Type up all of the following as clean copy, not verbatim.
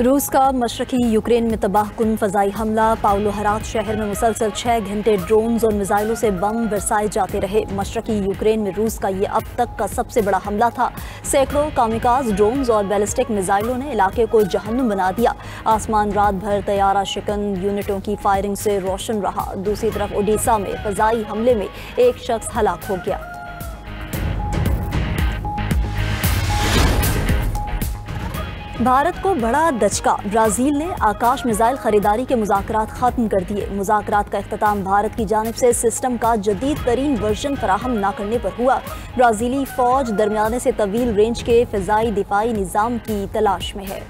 रूस का मशरकी यूक्रेन में तबाहकुन फ़ज़ाई हमला। पाउलो हरात शहर में मुसलसल 6 घंटे ड्रोन्स और मिसाइलों से बम बरसाए जाते रहे। मशरकी यूक्रेन में रूस का ये अब तक का सबसे बड़ा हमला था। सैकड़ों कामिकाज़ ड्रोन्स और बैलिस्टिक मिसाइलों ने इलाके को जहन्नुम बना दिया। आसमान रात भर तैयारा शिकन यूनिटों की फायरिंग से रोशन रहा। दूसरी तरफ ओडिशा में फ़ज़ाई हमले में एक शख्स हलाक हो गया। भारत को बड़ा दचका। ब्राज़ील ने आकाश मिसाइल खरीदारी के मुज़ाकरात ख़त्म कर दिए। मुज़ाकरात का इख्तिताम भारत की जानिब से सिस्टम का जदीद तरीन वर्जन फराहम न करने पर हुआ। ब्राज़ीली फ़ौज दरमियाने से तवील रेंज के फ़िज़ाई दिफाई निज़ाम की तलाश में है।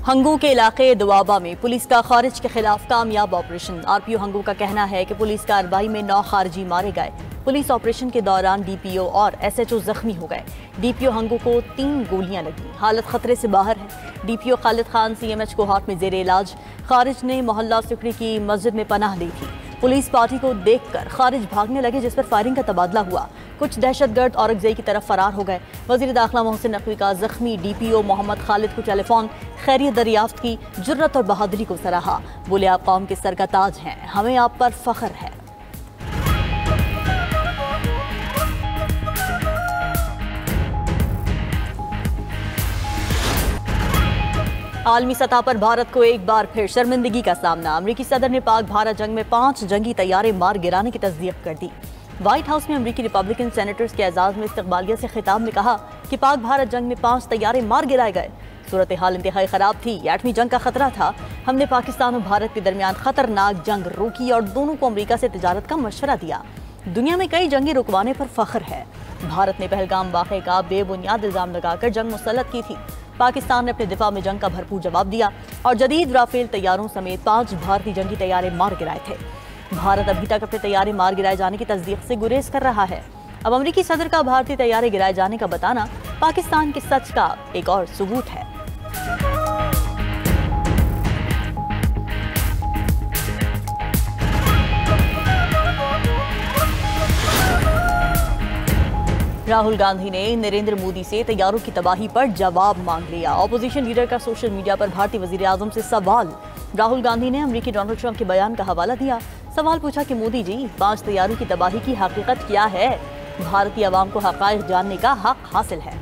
हंगू के इलाके दुआबा में पुलिस का खारिज के खिलाफ कामयाब ऑपरेशन। आरपीओ हंगू का कहना है कि पुलिस कार्रवाई में 9 खारिजी मारे गए। पुलिस ऑपरेशन के दौरान डीपीओ और एसएचओ जख्मी हो गए। डीपीओ हंगू को 3 गोलियां लगी, हालत खतरे से बाहर है। डीपीओ खालिद खान सीएमएच कोहाट में जेर इलाज। खारिज ने मोहल्ला सिकड़ी की मस्जिद में पनाह ली थी। पुलिस पार्टी को देखकर खारिज भागने लगे, जिस पर फायरिंग का तबादला हुआ। कुछ दहशतगर्द औरंगजेब की तरफ फरार हो गए। वजीर दाखिला मोहसिन नकवी का जख्मी डीपीओ मोहम्मद खालिद को टेलीफोन खैरियत दरियाफ्त की, जुर्रत और बहादुरी को सराहा। बोले, आप कौम के सर का ताज हैं, हमें आप पर फख्र है। आलमी सतह पर भारत को एक बार फिर शर्मिंदगी का सामना। अमरीकी सदर ने पाक भारत जंग में 5 जंगी तैयारे मार गिराने की तस्दीक कर दी। व्हाइट हाउस में अमरीकी रिपब्लिकन सेनेटर्स के एजाज में इस्तकबालिया से खिताब में कहा कि पाक भारत जंग में 5 तैयारे मार गिराए गए। सूरत हाल इंतहाई खराब थी। 8वीं जंग का खतरा था। हमने पाकिस्तान और भारत के दरमियान खतरनाक जंग रोकी और दोनों को अमरीका से तिजारत का मशवरा दिया। दुनिया में कई जंगें रुकवाने पर फख्र है। भारत ने पहलगाम वाक़े का बेबुनियाद इल्जाम लगाकर जंग मुसल्लत की थी। पाकिस्तान ने अपने दिफा में जंग का भरपूर जवाब दिया और जदीद राफेल तैयारों समेत 5 भारतीय जंगी तैयारे मार गिराए थे। भारत अभी तक अपने तैयारे मार गिराए जाने की तस्दीक से गुरेज कर रहा है। अब अमरीकी सदर का भारतीय तैयारे गिराए जाने का बताना पाकिस्तान के सच का एक और सबूत है। राहुल गांधी ने नरेंद्र मोदी से तैयारों की तबाही पर जवाब मांग लिया। ऑपोजिशन लीडर का सोशल मीडिया पर भारतीय वजीर आजम से सवाल। राहुल गांधी ने अमरीकी डोनाल्ड ट्रंप के बयान का हवाला दिया। सवाल पूछा कि मोदी जी, 5 तैयारों की तबाही की हकीकत क्या है? भारतीय अवाम को हक़ाइक़ जानने का हक हासिल है।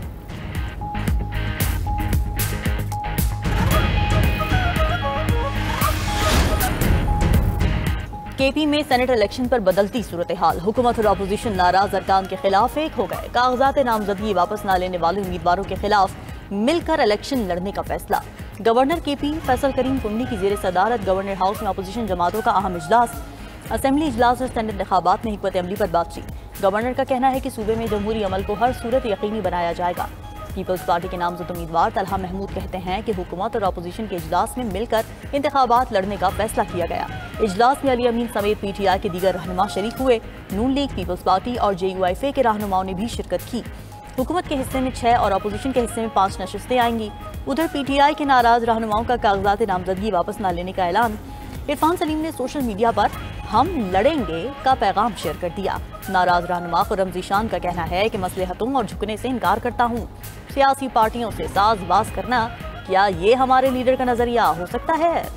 केपी में सेनेट इलेक्शन पर बदलती सूरत हाल। हुकूमत और अपोजिशन नाराज अरकान के खिलाफ एक हो गए। कागजात नामजदगी वापस न लेने वाले उम्मीदवारों के खिलाफ मिलकर इलेक्शन लड़ने का फैसला। गवर्नर केपी फैसल करीम कुंडी की जेर सदारत गवर्नर हाउस में अपोजिशन जमातों का अहम इजलास। असेंबली इजलास और सेनेट इंतखाबात में हिकमत अमली पर बातचीत। गवर्नर का कहना है कि सूबे में जमहूरी अमल को हर सूरत यकीनी बनाया जाएगा। पीपल्स पार्टी के नामजद उम्मीदवार तलहा महमूद कहते हैं कि हुकूमत और अपोजिशन के इजलास में मिलकर इंतखाबात लड़ने का फैसला किया गया। इजलास में अली अमीन समेत पीटीआई के दीगर रहनुमा शरीक हुए। नून लीग, पीपल्स पार्टी और जेयूआईफे के रहनुमाओं ने भी शिरकत की। हुकूमत के हिस्से में 6 और अपोजिशन के हिस्से में 5 नशिस्तें आएंगी। उधर पीटीआई के नाराज रहनुमाओं का कागजात नामजदगी वापस न लेने का ऐलान। इरफान सलीम ने सोशल मीडिया पर हम लड़ेंगे का पैगाम शेयर कर दिया। नाराज रहनुमा खुर्रम ज़ीशान का कहना है कि मसलहतों और झुकने से इनकार करता हूँ। सियासी पार्टियों से साज़बाज़ करना, क्या ये हमारे लीडर का नजरिया हो सकता है?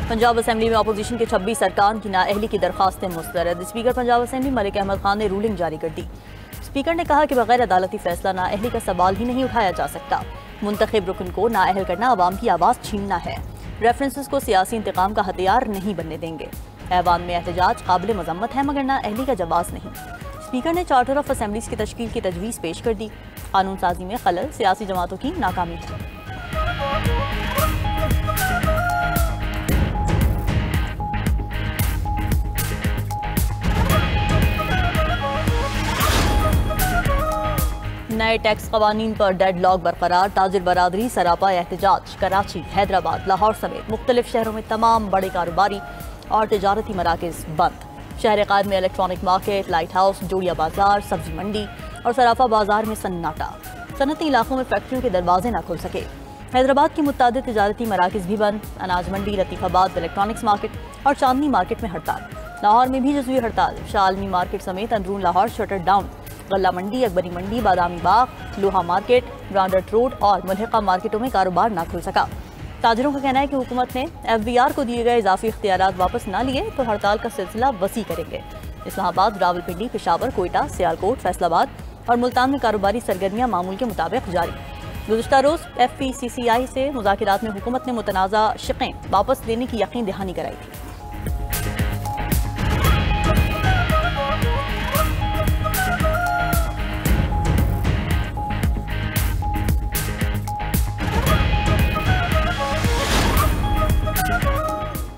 पंजाब असेंबली में अपोजिशन के 26 अरकान की नाअहली की दरखास्तें मुस्तरद। स्पीकर पंजाब असेंबली मलिक अहमद खान ने रूलिंग जारी कर दी। स्पीकर ने कहा कि बगैर अदालती फैसला नाअहली का सवाल ही नहीं उठाया जा सकता। मुंतखब रुकन को नाअहल करना अवाम की आवाज़ छीनना है। रेफरेंसेस को सियासी इंतकाम का हथियार नहीं बनने देंगे। ऐवान में एहतजाज काबिल मजम्मत है, मगर नाअहली का जवाब नहीं। स्पीकर ने चार्टर ऑफ असेंबलीज की तश्कील की तजवीज़ पेश कर दी। कानून साजी में खलल सियासी जमातों की नाकामी है। नए टैक्स कवानीन पर डेडलॉक बरकरार। ताजिर बरादरी सरापा एहतजाज। कराची, हैदराबाद, लाहौर समेत मुख्तलिफ शहरों में तमाम बड़े कारोबारी और तजारती मराकज़ बंद। शहर क़ायद में इलेक्ट्रॉनिक मार्केट, लाइट हाउस, जोड़िया बाजार, सब्जी मंडी और सराफा बाजार में सन्नाटा। सनती इलाकों में फैक्ट्रियों के दरवाजे न खुल सके। हैदराबाद की मुत्तादिद तिजारती मराकज़ भी बंद। अनाज मंडी, लतीफ़ाबाद इलेक्ट्रॉनिक्स मार्केट और चांदनी मार्केट में हड़ताल। लाहौर में भी जज़वी हड़ताल। शालमी मार्केट समेत अंदरून लाहौर शटर डाउन। गल्ला मंडी, अकबरी मंडी, बादामी बाग, लोहा मार्केट, ब्रांडर्ट रोड और मुल्हिका मार्केटों में कारोबार न खुल सका। ताजरों का कहना है कि हुकूमत ने FBR को दिए गए इजाफी इख्तियारात वापस न लिए तो हड़ताल का सिलसिला वसी करेंगे। इस्लामाबाद, रावलपिंडी, पेशावर, कोयटा, सियालकोट, फैसलाबाद और मुल्तान में कारोबारी सरगर्मियां मामूल के मुताबिक जारी। गुज़िश्ता रोज FPCCI से मुज़ाकिरात में हुकूमत ने मुतनाज़ा शिक़ें वापस लेने की यकीन दहानी कराई थी।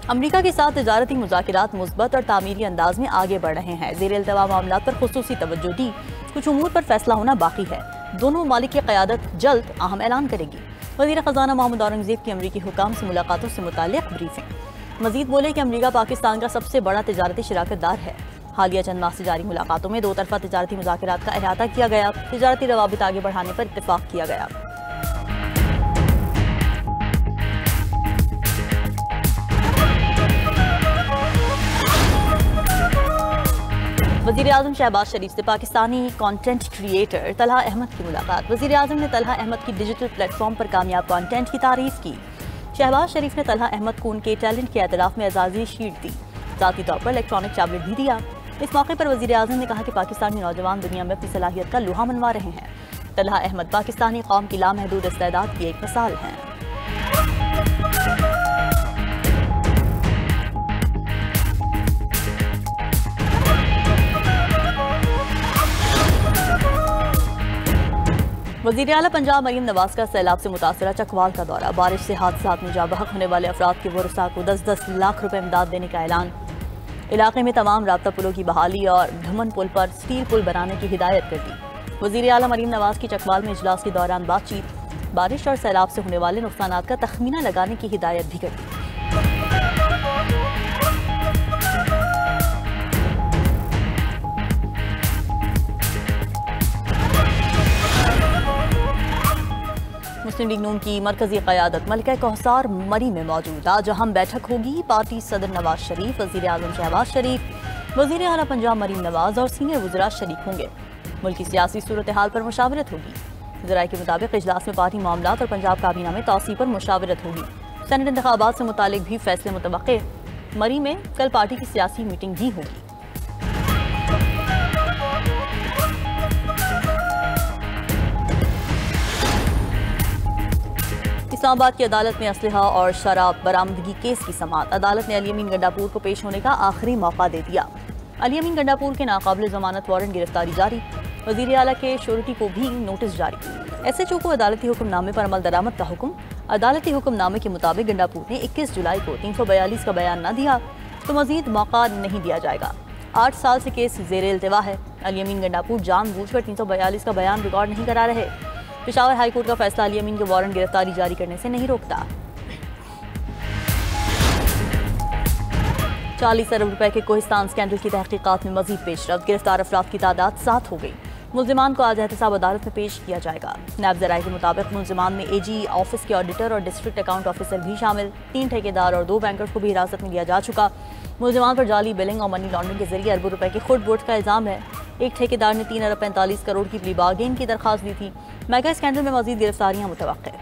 अमरीका के साथ तिजारती मुज़ाकिरात मुस्बत और तामीरी अंदाज में आगे बढ़ रहे हैं। ज़ेर इल्तवा मामलात पर खुसूसी तवज्जो दी। कुछ उमूर पर फैसला होना बाकी है। दोनों ममालिक की क़यादत जल्द अहम ऐलान करेगी। वज़ीर ख़ज़ाना मोहम्मद औरंगज़ेब की अमरीकी हुकाम से मुलाकातों से मुताल्लिक़ ब्रीफिंग। मज़ीद बोले कि अमरीका पाकिस्तान का सबसे बड़ा तिजारती शराकतदार है। हालिया चंद माह से जारी मुलाकातों में 2 तरफ़ा तिजारती मुज़ाकिरात का अहाता किया गया। तिजारती रवाबित आगे बढ़ाने पर इत्तिफ़ाक़ किया गया। वज़ीर आज़म शहबाज शरीफ से पाकिस्तानी कंटेंट क्रिएटर तलहा अहमद की मुलाकात। वज़ीर आज़म ने तलहा अहमद की डिजिटल प्लेटफॉर्म पर कामयाब कंटेंट की तारीफ़ की। शहबाज शरीफ ने तलहा अहमद को उनके टैलेंट के एतराफ़ में एजाज़ी शील्ड दी। ज़ाती तौर पर इलेक्ट्रॉनिक टैबलेट भी दिया। इस मौके पर वज़ीर आज़म ने कहा कि पाकिस्तानी नौजवान दुनिया में अपनी सलाहियत का लोहा मनवा रहे हैं। तलहा अहमद पाकिस्तानी कौम की लामहदूद इस्तेदाद की एक मिसाल हैं। वज़ीर आला पंजाब मरीम नवाज का सैलाब से मुतासरा चकवाल का दौरा। बारिश से हादसात में जा बहक होने वाले अफराद के वरसा को 10-10 लाख रुपए इमदाद देने का ऐलान। इलाके में तमाम राब्ता पुलों की बहाली और धमन पुल पर स्टील पुल बनाने की हिदायत कर दी। वज़ीर आला मरीम नवाज की चकवाल में इजलास के दौरान बातचीत। बारिश और सैलाब से होने वाले नुकसानात का तखमीना लगाने की हिदायत भी कर दी। मुस्लिम लीग नून की मरकजी क़यादत मलिका कौसार मरी में मौजूद। आज अहम बैठक होगी। पार्टी सदर नवाज शरीफ, वज़ीर आज़म शहबाज शरीफ, वज़ीर आला पंजाब मरीम नवाज और सीनियर वज़रा शरीक होंगे। मुल्क की सियासी सूरत हाल पर मुशावरत होगी। ज़राए के मुताबिक इजलास में पार्टी मामलात और पंजाब काबीना में तौसीब पर मुशावरत होगी। सेनेट इंतखाबात से मुतालिक भी फैसले मुतवक्के। मरी में कल पार्टी की सियासी मीटिंग भी होगी। इस्लामाबाद की अदालत में असलहा और शराब बरामदगी केस की समाअत। अदालत ने अली अमीन गंडापुर को पेश होने का आखिरी मौका दे दिया। अली अमीन गंडापुर के नाकाबिल जमानत वारंट गिरफ्तारी जारी। वज़ीर आला के श्योरिटी को भी नोटिस जारी। SHO को अदालती हुक्मनामे पर अमल दरामद का हुक्म। अदालती हुक्मनामे के मुताबिक गंडापुर ने 21 जुलाई को 342 का बयान न दिया तो मजीद मौका नहीं दिया जाएगा। 8 साल से केस ज़ेर इल्तिवा है। अली अमीन गंडापुर जानबूझकर 342 का बयान रिकॉर्ड नहीं करा रहे। पेशावर हाईकोर्ट का फैसला अली अमीन के वारंट गिरफ्तारी जारी करने से नहीं रोकता। 40 अरब रुपए के कोहिस्तान स्कैंडल की तहकीकात में मजीद पेशरफ्त। गिरफ्तार अफराद की तादाद 7 हो गई। मुल्जिमान को आज एहतसाब अदालत में पेश किया जाएगा। नैब ज़राए के मुताबिक मुल्जिमान में AG ऑफिस के ऑडिटर और डिस्ट्रिक्ट अकाउंट ऑफिसर भी शामिल। 3 ठेकेदार और 2 बैंकर्स को भी हिरासत में लिया जा चुका। मुल्जिमान पर जाली बिलिंग और मनी लॉन्ड्रिंग के जरिए अरबों रुपए के खुर्द बुर्द का इल्जाम है। एक ठेकेदार ने 3 अरब 45 करोड़ की प्ली बार्गेन की दरख्वास्त दी थी। मेगा स्कैंडल में मजीद गिरफ्तारियां मुतवक्के।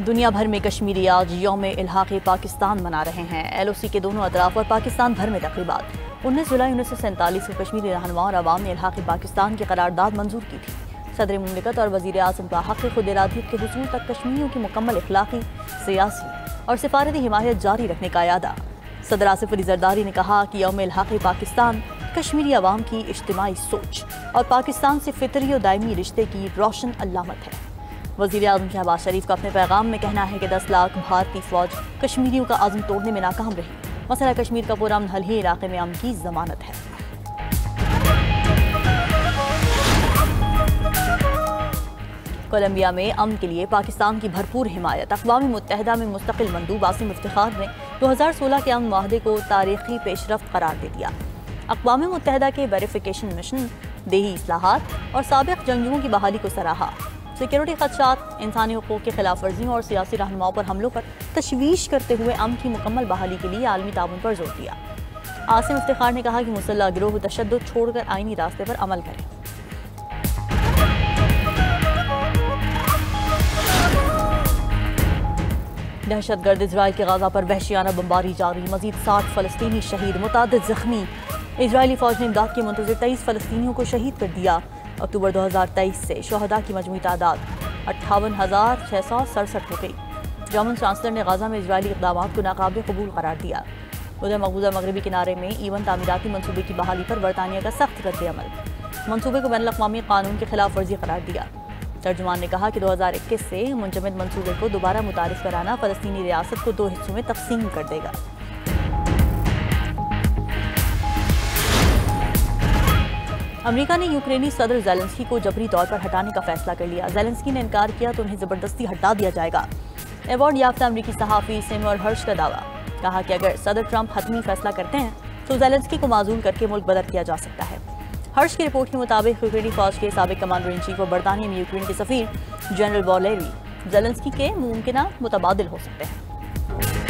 दुनिया भर में कश्मीरी आज यौम इल्हाक़ पाकिस्तान मना रहे हैं। LOC के दोनों अतराफ और पाकिस्तान भर में तक़रीबात। 19 जुलाई 1947 को कश्मीरी रहनुमा और अवाम ने इल्हाक़ पाकिस्तान की करारदाद मंजूर की थी। सदर मुमलिकत और वज़ीर आज़म का हक़ खुद इरादियत के हुसूल तक कश्मीरियों की मुकम्मल इखलाक़ी, सियासी और सिफारती हिमायत जारी रखने का यादा। सदर आसिफ अली ज़रदारी ने कहा कि यौम इल्हाक़ पाकिस्तान कश्मीरी अवाम की इज्तिमाई सोच और पाकिस्तान से फितरी और दायमी रिश्ते की रोशन अलामत है। वज़ीर आज़म शहबाज शरीफ का अपने पैगाम में कहना है कि 10 लाख भारतीय फौज कश्मीरियों का आज़म तोड़ने में नाकाम रही। मसला कश्मीर का पुरअमन हल ही इलाके में अमन की ज़मानत है। कोलंबिया में अमन के लिए पाकिस्तान की भरपूर हिमायत। अक़वाम मुत्तहिदा में मुस्तकिल मंदूब आसिम इफ्तिखार ने 2016 के अमन माहदे को तारीखी पेशरफ्त करार दे दिया। अक़वाम मुत्तहिदा के वेरिफिकेशन मिशन, देही इस्लाहात और साबिक़ जंगियों की बहाली को सराहा। सिक्योरिटी खदशात, इंसानी हुकूक़ की खिलाफ वर्जियों और सियासी रहनुमाओं पर हमलों पर तशवीश करते हुए अमन की मुकम्मल बहाली के लिए आलमी ताउन पर जोर दिया। आसिम इफ्तिखार ने कहा कि मुसल्लह गिरोह तशद्दुद छोड़कर आईनी रास्ते पर अमल करें। दहशतगर्द इजराइल के गाजा पर वहशियाना बमबारी जारी, मजीद 60 फ़लस्तीनी शहीद, मुतादिद जख्मी। इजरायली फ़ौज ने इमदाद के मुंतज़िर 23 फ़लस्तीनियों को शहीद कर दिया। अक्टूबर 2023 से शहदा की मजमूई तादाद 58,667 हो गई। जर्मन चांसलर ने गाजा में इजरायली इक़दामात को नाकाबिल कबूल करार दिया। उधर मकबूजा मगरबी किनारे में ईवन तामीराती मनसूबे की बहाली पर बरतानिया का सख्त रद्द-ए-अमल, मनसूबे को बैनुल-अक़वामी कानून की खिलाफ वर्जी करार दिया। तर्जुमान ने कहा कि 2021 से मुंजमद मनसूबे को दोबारा मुतारिफ कराना फ़लस्तीनी रियासत को 2 हिस्सों में तकसीम कर देगा। अमेरिका ने यूक्रेनी सदर ज़ेलेंस्की को जबरी तौर पर हटाने का फैसला कर लिया। ज़ेलेंस्की ने इनकार किया तो उन्हें ज़बरदस्ती हटा दिया जाएगा। अवार्ड याफ्ता अमेरिकी सहाफ़ी सैमुअल हर्श का दावा, कहा कि अगर सदर ट्रंप हतमी फैसला करते हैं तो ज़ेलेंस्की को माजूल करके मुल्क बदर किया जा सकता है। हर्ष की रिपोर्ट के मुताबिक यूक्रेनी फौज के साबिक कमांडर इन चीफ और बरतानिया में यूक्रेन के सफीर जनरल वॉलेरी ज़ेलेंस्की के मुमकिन मुतबादिल हो सकते हैं।